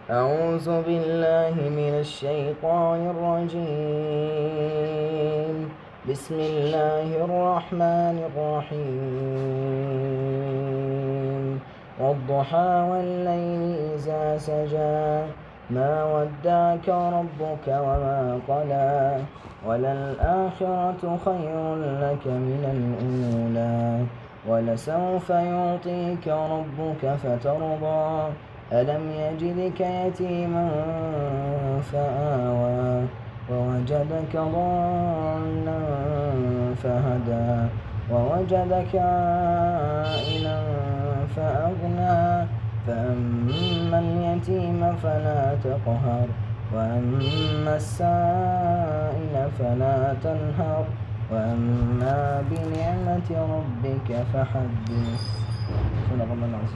أعوذ بالله من الشيطان الرجيم. بسم الله الرحمن الرحيم. والضحى والليل إذا سجى ما ودعك ربك وما قلى وللآخرة خير لك من الأولى ولسوف يعطيك ربك فترضى ألم يجدك يتيما فآوى ووجدك ضالا فهدى ووجدك عائلا فأغنى فأما اليتيم فلا تقهر وأما السائل فلا تنهر وأما بنعمة ربك فحدث. صدق الله العظيم.